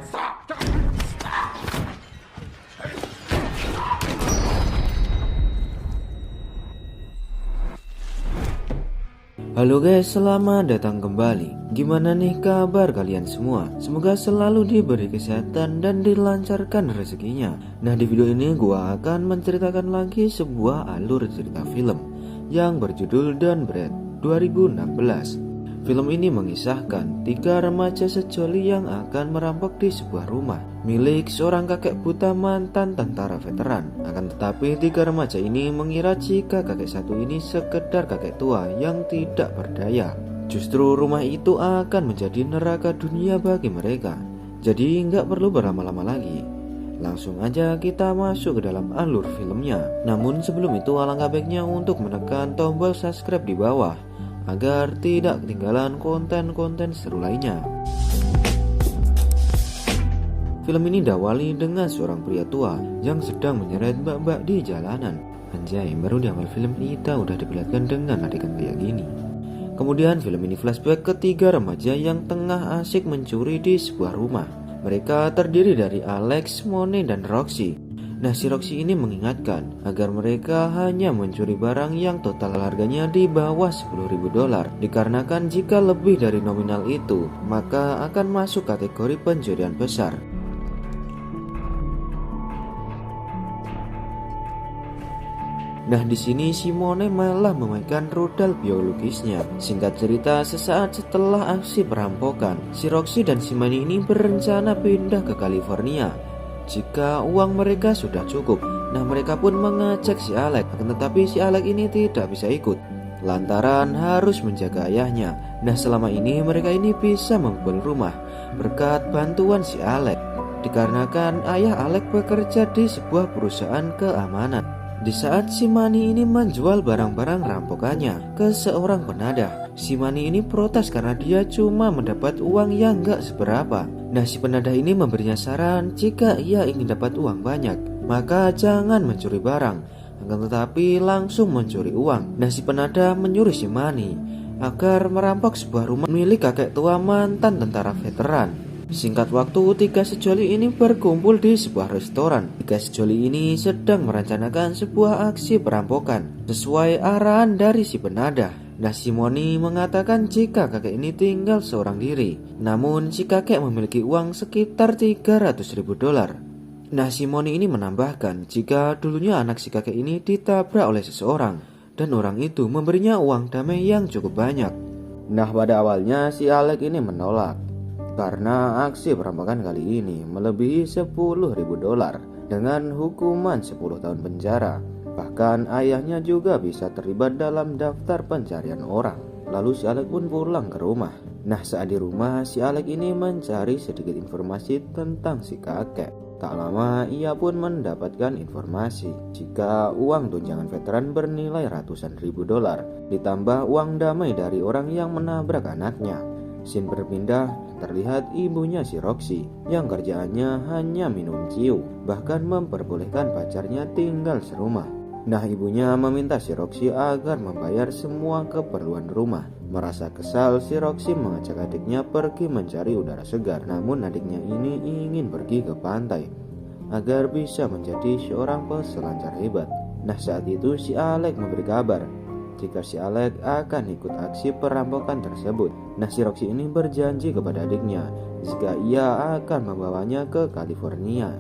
Halo guys, selamat datang kembali. Gimana nih kabar kalian semua? Semoga selalu diberi kesehatan dan dilancarkan rezekinya. Nah, di video ini gua akan menceritakan lagi sebuah alur cerita film yang berjudul Don't Breathe 2016. Film ini mengisahkan 3 remaja sejoli yang akan merampok di sebuah rumah milik seorang kakek buta mantan tentara veteran. Akan tetapi 3 remaja ini mengira jika kakek satu ini sekedar kakek tua yang tidak berdaya. Justru rumah itu akan menjadi neraka dunia bagi mereka. Jadi nggak perlu berlama-lama lagi, langsung aja kita masuk ke dalam alur filmnya. Namun sebelum itu alangkah baiknya untuk menekan tombol subscribe di bawah agar tidak ketinggalan konten-konten seru lainnya. Film ini diawali dengan seorang pria tua yang sedang menyeret mbak-mbak di jalanan. Anjay, baru di awal film kita udah diperlihatkan dengan adegan kayak gini. Kemudian film ini flashback ke 3 remaja yang tengah asik mencuri di sebuah rumah. Mereka terdiri dari Alex, Mone, dan Roxy. Nah, si Roxy ini mengingatkan agar mereka hanya mencuri barang yang total harganya di bawah $10.000, dikarenakan jika lebih dari nominal itu maka akan masuk kategori pencurian besar. Nah, di sini Simone malah memainkan rudal biologisnya. Singkat cerita, sesaat setelah aksi perampokan, si Roxy dan si Manny ini berencana pindah ke California jika uang mereka sudah cukup. Nah, mereka pun mengajak si Alex, akan tetapi si Alex ini tidak bisa ikut lantaran harus menjaga ayahnya. Nah, selama ini mereka ini bisa membobol rumah berkat bantuan si Alex, dikarenakan ayah Alex bekerja di sebuah perusahaan keamanan. Di saat si Manny ini menjual barang-barang rampokannya ke seorang penadah, si Manny ini protes karena dia cuma mendapat uang yang gak seberapa. Nah, si penadah ini memberinya saran jika ia ingin dapat uang banyak, maka jangan mencuri barang, akan tetapi langsung mencuri uang. Nah, si penadah menyuruh si Manny agar merampok sebuah rumah milik kakek tua mantan tentara veteran. Singkat waktu, 3 sejoli ini berkumpul di sebuah restoran. 3 sejoli ini sedang merencanakan sebuah aksi perampokan sesuai arahan dari si penadah. Nah, Simone mengatakan jika kakek ini tinggal seorang diri, namun si kakek memiliki uang sekitar $300.000. Nah, Simone ini menambahkan jika dulunya anak si kakek ini ditabrak oleh seseorang dan orang itu memberinya uang damai yang cukup banyak. Nah, pada awalnya si Alex ini menolak karena aksi perampokan kali ini melebihi $10.000 dengan hukuman 10 tahun penjara. Bahkan ayahnya juga bisa terlibat dalam daftar pencarian orang. Lalu si Alex pun pulang ke rumah. Nah, saat di rumah si Alex ini mencari sedikit informasi tentang si kakek. Tak lama ia pun mendapatkan informasi jika uang tunjangan veteran bernilai ratusan ribu dolar ditambah uang damai dari orang yang menabrak anaknya. Scene berpindah, terlihat ibunya si Roxy yang kerjaannya hanya minum ciu, bahkan memperbolehkan pacarnya tinggal serumah. Nah, ibunya meminta si Roxy agar membayar semua keperluan rumah. Merasa kesal, si Roxy mengajak adiknya pergi mencari udara segar. Namun adiknya ini ingin pergi ke pantai agar bisa menjadi seorang peselancar hebat. Nah, saat itu si Alex memberi kabar jika si Alex akan ikut aksi perampokan tersebut. Nah, si Roxy ini berjanji kepada adiknya jika ia akan membawanya ke California.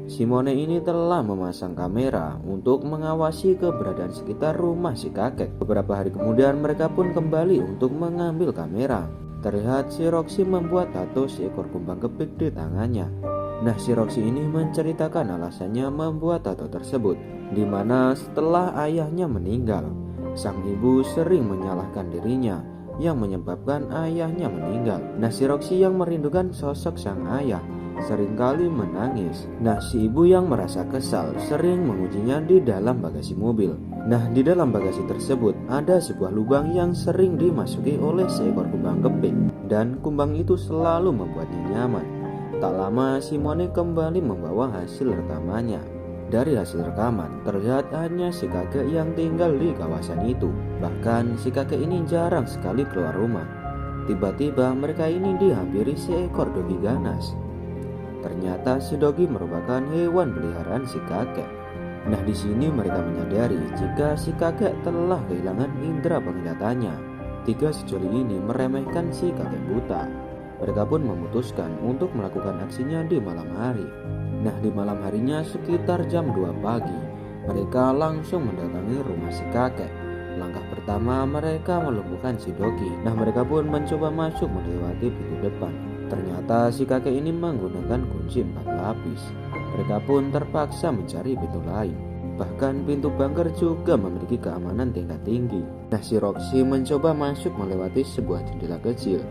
Simone ini telah memasang kamera untuk mengawasi keberadaan sekitar rumah si kakek. Beberapa hari kemudian mereka pun kembali untuk mengambil kamera. Terlihat si Roxy membuat tato seekor kumbang kepik di tangannya. Nah, si Roxy ini menceritakan alasannya membuat tato tersebut, di mana setelah ayahnya meninggal, sang ibu sering menyalahkan dirinya yang menyebabkan ayahnya meninggal. Nah, si Roxy yang merindukan sosok sang ayah seringkali menangis. Nah, si ibu yang merasa kesal sering mengujinya di dalam bagasi mobil. Nah, di dalam bagasi tersebut ada sebuah lubang yang sering dimasuki oleh seekor kumbang kepik, dan kumbang itu selalu membuatnya nyaman. Tak lama Simone kembali membawa hasil rekamannya. Dari hasil rekaman, terlihat hanya si kakek yang tinggal di kawasan itu. Bahkan si kakek ini jarang sekali keluar rumah. Tiba-tiba mereka ini dihampiri seekor dogi ganas. Ternyata si Dogi merupakan hewan peliharaan si kakek. Nah, di sini mereka menyadari jika si kakek telah kehilangan indera penglihatannya. Tiga sejoli ini meremehkan si kakek buta. Mereka pun memutuskan untuk melakukan aksinya di malam hari. Nah, di malam harinya sekitar jam 2 pagi, mereka langsung mendatangi rumah si kakek. Langkah pertama mereka melumpuhkan si Dogi. Nah, mereka pun mencoba masuk melewati pintu depan. Ternyata si kakek ini menggunakan kunci 4 lapis. Mereka pun terpaksa mencari pintu lain. Bahkan pintu bunker juga memiliki keamanan tingkat tinggi. Nah, si Roxy mencoba masuk melewati sebuah jendela kecil.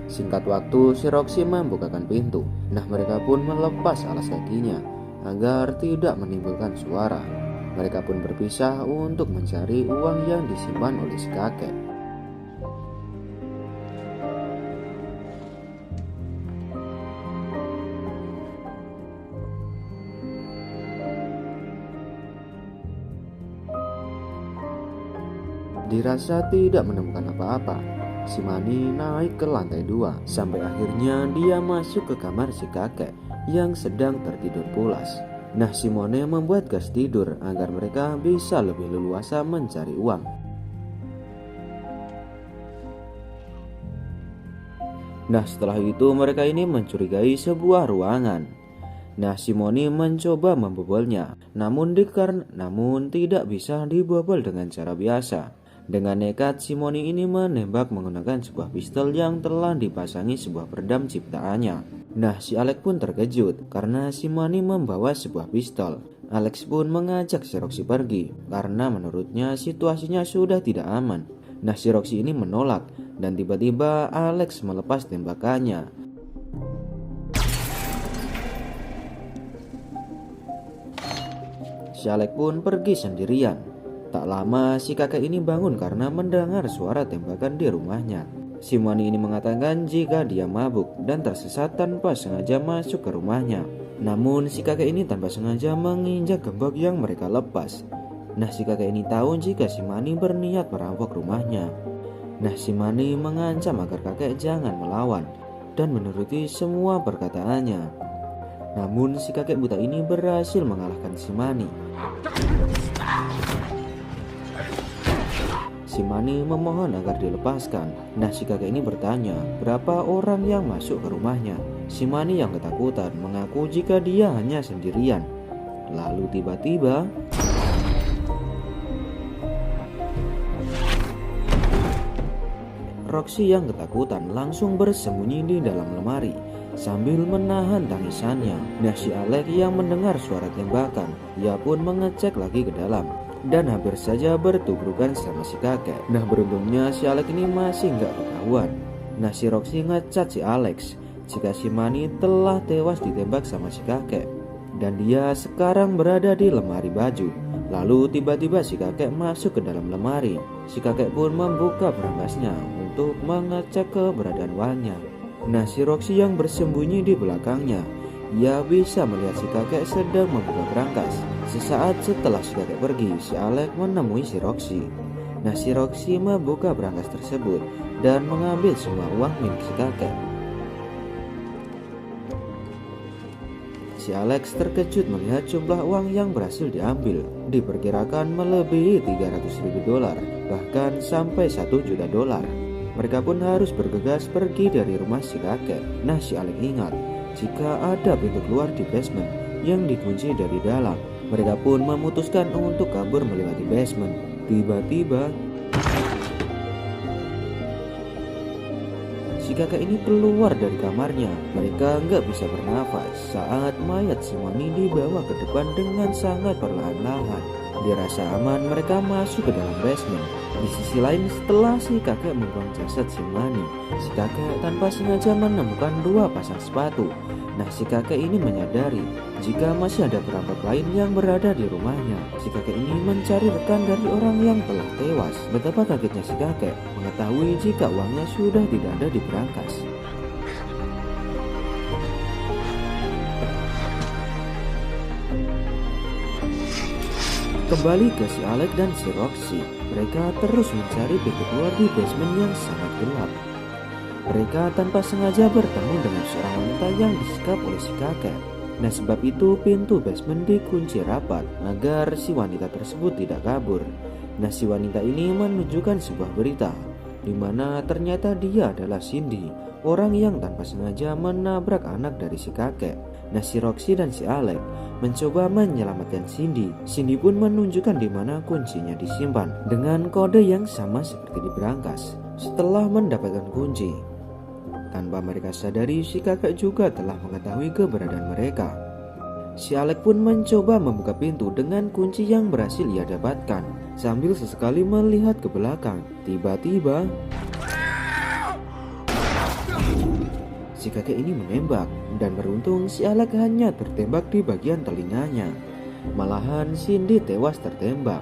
Singkat waktu, si Roxy membukakan pintu. Nah, mereka pun melepas alas kakinya agar tidak menimbulkan suara. Mereka pun berpisah untuk mencari uang yang disimpan oleh si kakek. Dirasa tidak menemukan apa-apa, si Mani naik ke lantai 2 sampai akhirnya dia masuk ke kamar si kakek yang sedang tertidur pulas. Nah, Simone membuat gas tidur agar mereka bisa lebih leluasa mencari uang. Nah, setelah itu mereka ini mencurigai sebuah ruangan. Nah, Simone mencoba membobolnya, namun tidak bisa dibobol dengan cara biasa. Dengan nekat, Simone ini menembak menggunakan sebuah pistol yang telah dipasangi sebuah peredam ciptaannya. Nah, si Alex pun terkejut karena Simone membawa sebuah pistol. Alex pun mengajak si Roxy pergi karena menurutnya situasinya sudah tidak aman. Nah, si Roxy ini menolak dan tiba-tiba Alex melepas tembakannya. Si Alex pun pergi sendirian. Tak lama si kakek ini bangun karena mendengar suara tembakan di rumahnya. Simone ini mengatakan jika dia mabuk dan tersesat tanpa sengaja masuk ke rumahnya. Namun si kakek ini tanpa sengaja menginjak gembok yang mereka lepas. Nah, si kakek ini tahu jika Simone berniat merampok rumahnya. Nah, Simone mengancam agar kakek jangan melawan dan menuruti semua perkataannya. Namun si kakek buta ini berhasil mengalahkan Simone. Simone memohon agar dilepaskan. Nah, si kakek ini bertanya berapa orang yang masuk ke rumahnya. Simone yang ketakutan mengaku jika dia hanya sendirian. Lalu tiba-tiba Roxy yang ketakutan langsung bersembunyi di dalam lemari sambil menahan tangisannya. Nah, si Alex yang mendengar suara tembakan, ia pun mengecek lagi ke dalam dan hampir saja bertubrukan sama si kakek. Nah, beruntungnya si Alex ini masih nggak ketahuan. Nah, si Roxy ngecat si Alex jika si Mani telah tewas ditembak sama si kakek dan dia sekarang berada di lemari baju. Lalu tiba-tiba si kakek masuk ke dalam lemari. Si kakek pun membuka berangkasnya untuk mengecek keberadaan uangnya. Nah, si Roxy yang bersembunyi di belakangnya, ia bisa melihat si kakek sedang membuka berangkas. Sesaat setelah si kakek pergi, si Alex menemui si Roxy. Nah, si Roxy membuka berangkas tersebut dan mengambil semua uang milik si kakek. Si Alex terkejut melihat jumlah uang yang berhasil diambil. Diperkirakan melebihi $300.000, bahkan sampai $1 juta. Mereka pun harus bergegas pergi dari rumah si kakek. Nah, si Alex ingat jika ada pintu keluar di basement yang dikunci dari dalam. Mereka pun memutuskan untuk kabur melewati basement. Tiba-tiba si kakek ini keluar dari kamarnya. Mereka nggak bisa bernafas saat mayat Simone dibawa ke depan dengan sangat perlahan-lahan. Dirasa aman, mereka masuk ke dalam basement. Di sisi lain, setelah si kakek membuang jasad Simone, si kakek tanpa sengaja menemukan 2 pasang sepatu. Nah, si kakek ini menyadari jika masih ada perampok lain yang berada di rumahnya. Si kakek ini mencari rekan dari orang yang telah tewas. Betapa kagetnya si kakek mengetahui jika uangnya sudah tidak ada di berangkas. Kembali ke si Alex dan si Roxy, mereka terus mencari pintu keluar di basement yang sangat gelap. Mereka tanpa sengaja bertemu dengan seorang wanita yang disekap oleh si kakek. Nah, sebab itu pintu basement dikunci rapat agar si wanita tersebut tidak kabur. Nah, si wanita ini menunjukkan sebuah berita di mana ternyata dia adalah Cindy, orang yang tanpa sengaja menabrak anak dari si kakek. Nah, si Roxy dan si Alex mencoba menyelamatkan Cindy. Cindy pun menunjukkan di mana kuncinya disimpan dengan kode yang sama seperti di berangkas. Setelah mendapatkan kunci, tanpa mereka sadari si kakek juga telah mengetahui keberadaan mereka. Si Alex pun mencoba membuka pintu dengan kunci yang berhasil ia dapatkan. Sambil sesekali melihat ke belakang, tiba-tiba si kakek ini menembak, dan beruntung si Alex hanya tertembak di bagian telinganya. Malahan Cindy tewas tertembak.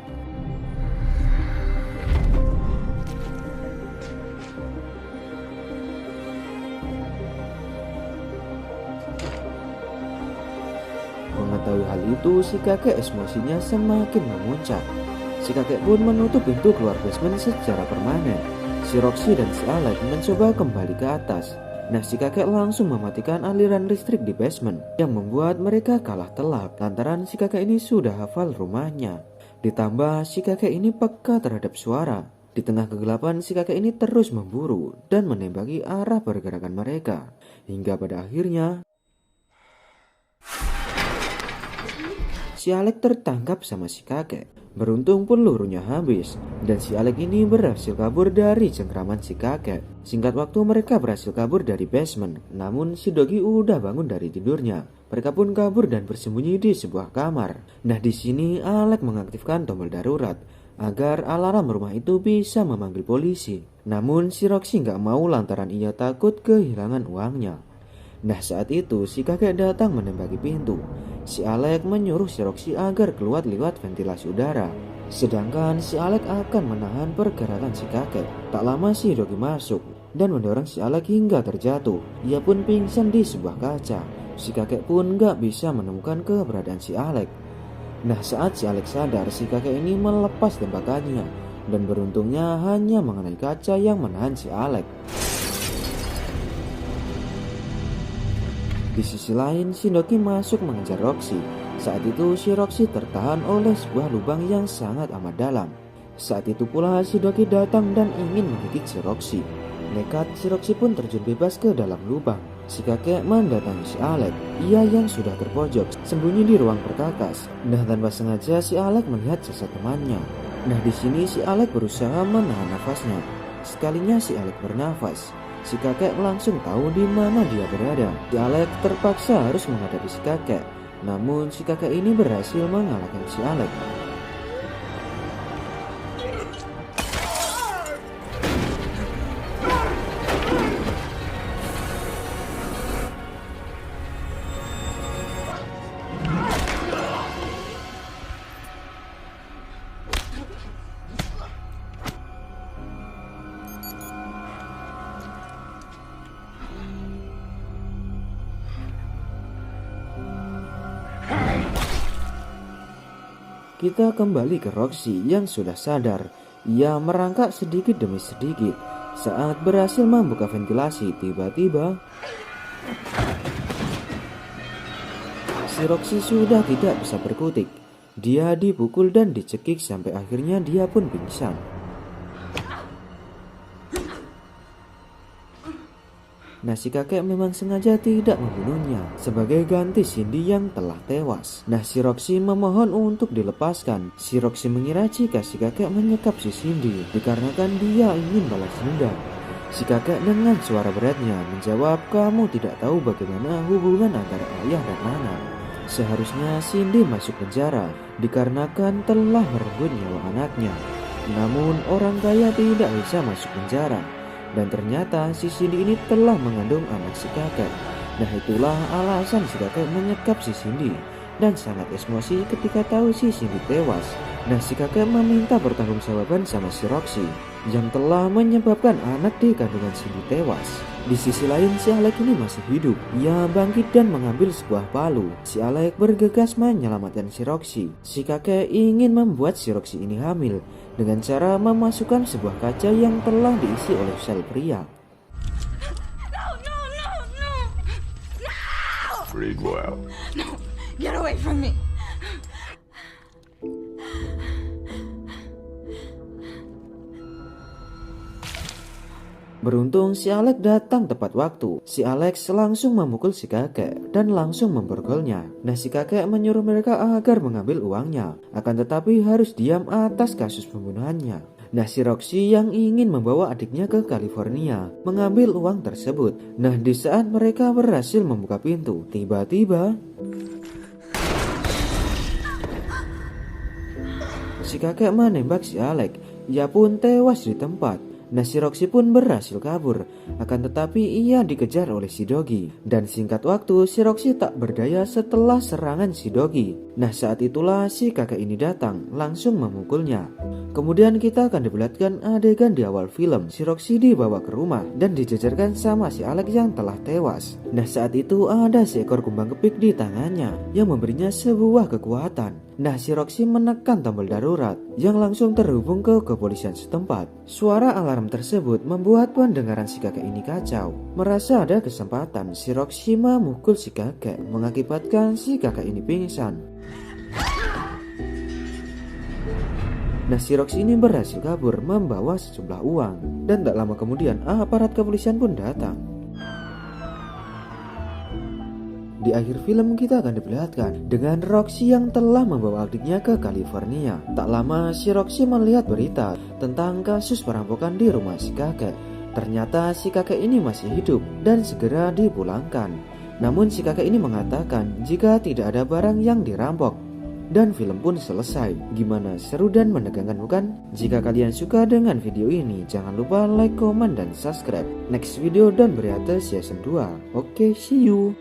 Mengetahui hal itu, si kakek emosinya semakin memuncak. Si kakek pun menutup pintu keluar basement secara permanen. Si Roxy dan si Alex mencoba kembali ke atas. Nah, si kakek langsung mematikan aliran listrik di basement yang membuat mereka kalah telak lantaran si kakek ini sudah hafal rumahnya. Ditambah si kakek ini peka terhadap suara. Di tengah kegelapan si kakek ini terus memburu dan menembaki arah pergerakan mereka. Hingga pada akhirnya si Alex tertangkap sama si kakek. Beruntung pelurunya habis dan si Alex ini berhasil kabur dari cengkraman si kakek. Singkat waktu mereka berhasil kabur dari basement. Namun si Doggy udah bangun dari tidurnya. Mereka pun kabur dan bersembunyi di sebuah kamar. Nah, di sini Alex mengaktifkan tombol darurat agar alarm rumah itu bisa memanggil polisi. Namun si Roxy nggak mau lantaran ia takut kehilangan uangnya. Nah, saat itu si kakek datang menembaki pintu. Si Alex menyuruh si Roxy agar keluar lewat ventilasi udara. Sedangkan si Alex akan menahan pergerakan si kakek. Tak lama si Doggy masuk dan mendorong si Alex hingga terjatuh. Ia pun pingsan di sebuah kaca. Si kakek pun gak bisa menemukan keberadaan si Alex. Nah, saat si Alex sadar, si kakek ini melepas tembakannya. Dan beruntungnya hanya mengenai kaca yang menahan si Alex. Di sisi lain, si Doggy masuk mengejar Roxy. Saat itu si Roxy tertahan oleh sebuah lubang yang sangat amat dalam. Saat itu pula si Doggy datang dan ingin menggigit si Roxy. Nekat, si Roxy pun terjun bebas ke dalam lubang. Si kakek mendatangi si Alex. Ia yang sudah terpojok sembunyi di ruang perkakas. Nah, tanpa sengaja si Alex melihat sesat temannya. Nah, di sini si Alex berusaha menahan nafasnya. Sekalinya si Alex bernafas, si kakek langsung tahu di mana dia berada. Si Alex terpaksa harus menghadapi si kakek. Namun si kakek ini berhasil mengalahkan si Alex. Kita kembali ke Roxy yang sudah sadar. Ia merangkak sedikit demi sedikit. Saat berhasil membuka ventilasi, tiba-tiba si Roxy sudah tidak bisa berkutik. Dia dipukul dan dicekik sampai akhirnya dia pun pingsan. Nah, si kakek memang sengaja tidak membunuhnya sebagai ganti Cindy yang telah tewas. Nah, si Roxy memohon untuk dilepaskan. Si Roxy mengira jika si kakek menyekap si Cindy dikarenakan dia ingin balas dendam. Si kakek dengan suara beratnya menjawab, "Kamu tidak tahu bagaimana hubungan antara ayah dan anak. Seharusnya Cindy masuk penjara dikarenakan telah merenggut nyawa anaknya. Namun orang kaya tidak bisa masuk penjara. Dan ternyata si Cindy ini telah mengandung anak si kakek." Nah, itulah alasan si kakek menyekap si Cindy dan sangat emosi ketika tahu si Cindy tewas. Nah, si kakek meminta pertanggungjawaban sama si Roxy. yang telah menyebabkan anak di kandungan Cindy tewas. Di sisi lain, si Alec ini masih hidup. Ia bangkit dan mengambil sebuah palu. Si Alec bergegas menyelamatkan si Roxy. Si kakek ingin membuat si Roxy ini hamil dengan cara memasukkan sebuah kaca yang telah diisi oleh sel pria. No, get away from me. Beruntung si Alex datang tepat waktu. Si Alex langsung memukul si kakek dan langsung memborgolnya. Nah, si kakek menyuruh mereka agar mengambil uangnya, akan tetapi harus diam atas kasus pembunuhannya. Nah, si Roxy yang ingin membawa adiknya ke California mengambil uang tersebut. Nah, di saat mereka berhasil membuka pintu, tiba-tiba si kakek menembak si Alex. Ia pun tewas di tempat. Nah, si Roxy pun berhasil kabur, akan tetapi ia dikejar oleh si Doggy. Dan singkat waktu, si Roxy tak berdaya setelah serangan si Doggy. Nah, saat itulah si kakek ini datang, langsung memukulnya. Kemudian kita akan diperlihatkan adegan di awal film. Si Roxy dibawa ke rumah dan dijajarkan sama si Alex yang telah tewas. Nah, saat itu ada seekor kumbang kepik di tangannya yang memberinya sebuah kekuatan. Nah, si Roxy menekan tombol darurat yang langsung terhubung ke kepolisian setempat. Suara alarm tersebut membuat pendengaran si kakek ini kacau. Merasa ada kesempatan, si Roxy memukul si kakek, mengakibatkan si kakek ini pingsan. Nah, si Roxy ini berhasil kabur membawa sejumlah uang. Dan tak lama kemudian aparat kepolisian pun datang. Di akhir film kita akan diperlihatkan dengan Roxy yang telah membawa adiknya ke California. Tak lama si Roxy melihat berita tentang kasus perampokan di rumah si kakek. Ternyata si kakek ini masih hidup dan segera dipulangkan. Namun si kakek ini mengatakan jika tidak ada barang yang dirampok. Dan film pun selesai. Gimana, seru dan menegangkan bukan? Jika kalian suka dengan video ini, jangan lupa like, comment, dan subscribe. Next video dan Beri Atas Season 2. Oke, see you.